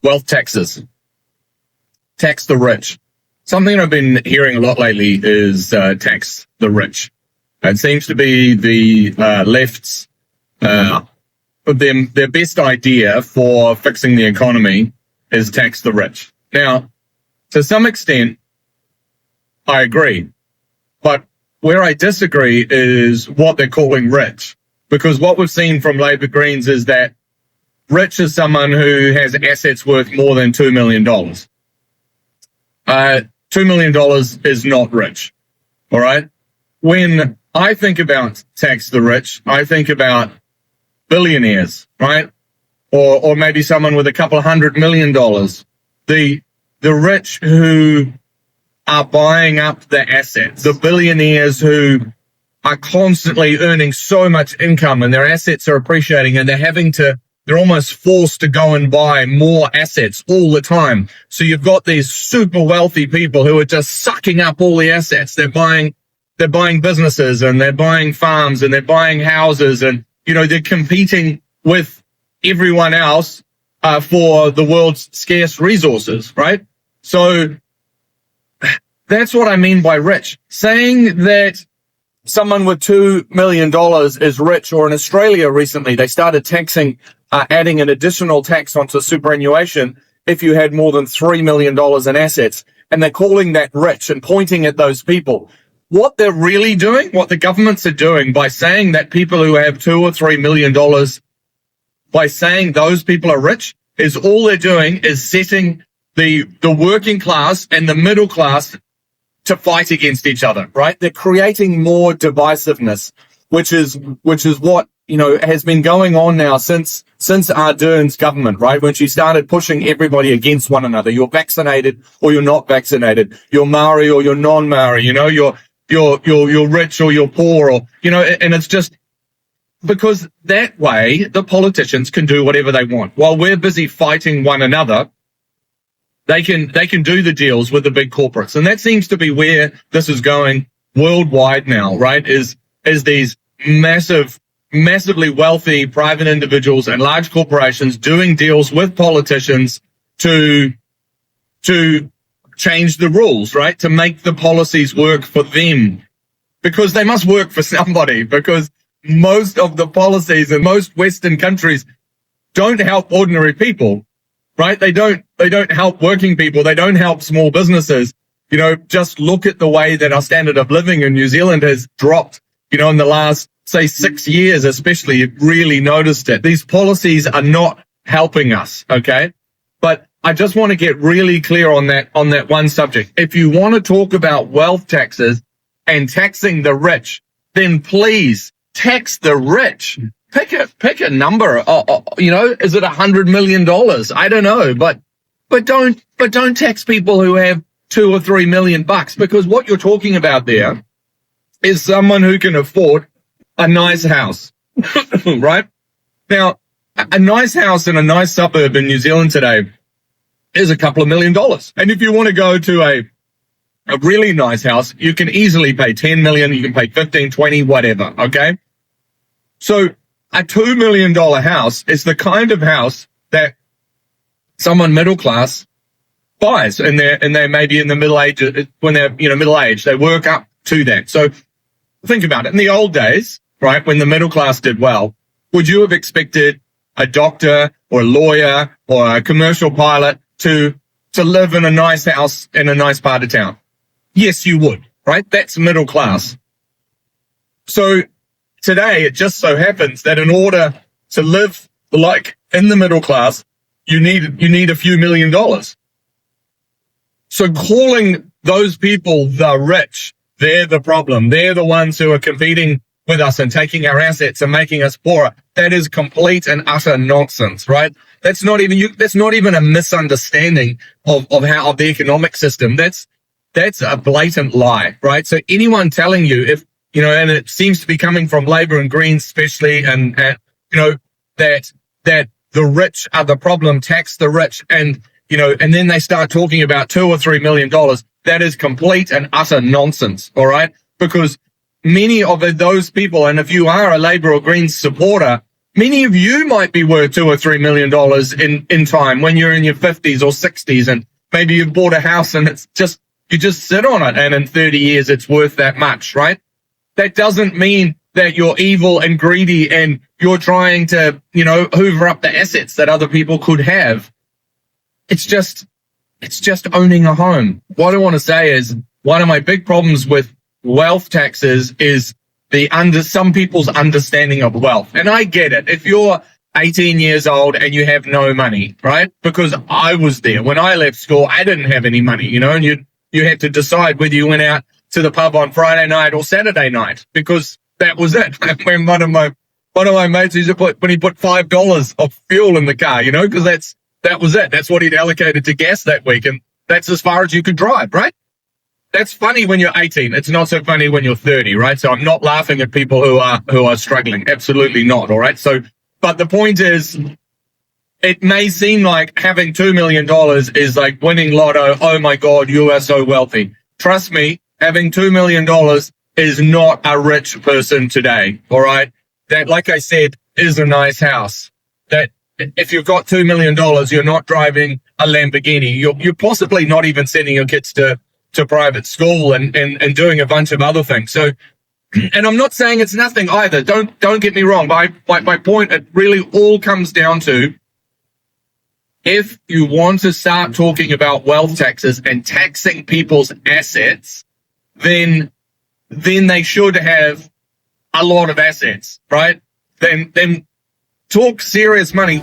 wealth taxes. Tax the rich. Something I've been hearing a lot lately is tax the rich. It seems to be the left's their best idea for fixing the economy is tax the rich. Now, to some extent, I agree. But where I disagree is what they're calling rich. Because what we've seen from Labour Greens is that rich is someone who has assets worth more than $2 million. $2 million is not rich. All right? When I think about tax the rich, I think about billionaires, right? Or maybe someone with a couple of $100 million. The rich who are buying up the assets, the billionaires who are constantly earning so much income and their assets are appreciating and they're almost forced to go and buy more assets all the time. So you've got these super wealthy people who are just sucking up all the assets. They're buying businesses and they're buying farms and they're buying houses and, they're competing with everyone else for the world's scarce resources, right? So that's what I mean by rich. Saying that someone with $2 million is rich, or in Australia recently, they started taxing, adding an additional tax onto superannuation if you had more than $3 million in assets. And they're calling that rich and pointing at those people. What they're really doing, what the governments are doing by saying that people who have $2 or $3 million, by saying those people are rich, is all they're doing is setting the working class and the middle class to fight against each other, right? They're creating more divisiveness, which is what, has been going on now since Ardern's government, right? When she started pushing everybody against one another. You're vaccinated or you're not vaccinated. You're Maori or you're non-Maori, you're rich or you're poor, or, and it's just because that way the politicians can do whatever they want. While we're busy fighting one another, they can do the deals with the big corporates. And that seems to be where this is going worldwide now, right? Is these massively wealthy private individuals and large corporations doing deals with politicians to change the rules, right? To make the policies work for them, because they must work for somebody, because most of the policies in most Western countries don't help ordinary people, right? They don't help working people. They don't help small businesses. Just look at the way that our standard of living in New Zealand has dropped, in the last, say, 6 years, especially. You've really noticed it. These policies are not helping us. Okay. But I just want to get really clear on that one subject. If you want to talk about wealth taxes and taxing the rich, then please tax the rich. Pick a number. Is it $100 million? I don't know, but don't tax people who have $2 or $3 million, because what you're talking about there is someone who can afford a nice house, right? Now, a nice house in a nice suburb in New Zealand today is a couple of $1 million. And if you want to go to a really nice house, you can easily pay 10 million, you can pay 15, 20, whatever, okay? So a $2 million house is the kind of house that someone middle class buys, and they're maybe in the middle age, when they're, middle age, they work up to that. So think about it. In the old days, right, when the middle class did well, would you have expected a doctor or a lawyer or a commercial pilot to live in a nice house in a nice part of town? Yes, you would, right? That's middle class. So today, it just so happens that in order to live like in the middle class, you need a few $1 million. So calling those people the rich, they're the problem. They're the ones who are competing with us and taking our assets and making us poorer. That is complete and utter nonsense, right? That's not even a misunderstanding of the economic system. That's a blatant lie, right? So anyone telling you, if, and it seems to be coming from Labour and Greens especially, and that the rich are the problem, tax the rich, and then they start talking about $2 or $3 million. That is complete and utter nonsense, all right? Because many of those people, and if you are a Labour or Greens supporter, Many of you might be worth $2 or $3 million in time when you're in your 50s or 60s, and maybe you've bought a house and you just sit on it, and in 30 years it's worth that much, right? That doesn't mean that you're evil and greedy and you're trying to, hoover up the assets that other people could have. It's just owning a home. What I want to say is, one of my big problems with wealth taxes is some people's understanding of wealth. And I get it. If you're 18 years old and you have no money, right? Because I was there. When I left school, I didn't have any money, and you had to decide whether you went out to the pub on Friday night or Saturday night, because that was it. When one of my mates, when he put $5 of fuel in the car, because that was it. That's what he'd allocated to gas that week, and that's as far as you could drive, right? That's funny when you're 18. It's not so funny when you're 30, right? So I'm not laughing at people who are struggling. Absolutely not. All right. So, but the point is, it may seem like having $2 million is like winning lotto. Oh my God, you are so wealthy. Trust me, having $2 million is not a rich person today. All right. That, like I said, is a nice house. That if you've got $2 million, you're not driving a Lamborghini. You're possibly not even sending your kids to private school and doing a bunch of other things. So, and I'm not saying it's nothing either. Don't get me wrong. My point, it really all comes down to, if you want to start talking about wealth taxes and taxing people's assets, then they should have a lot of assets, right? Then talk serious money.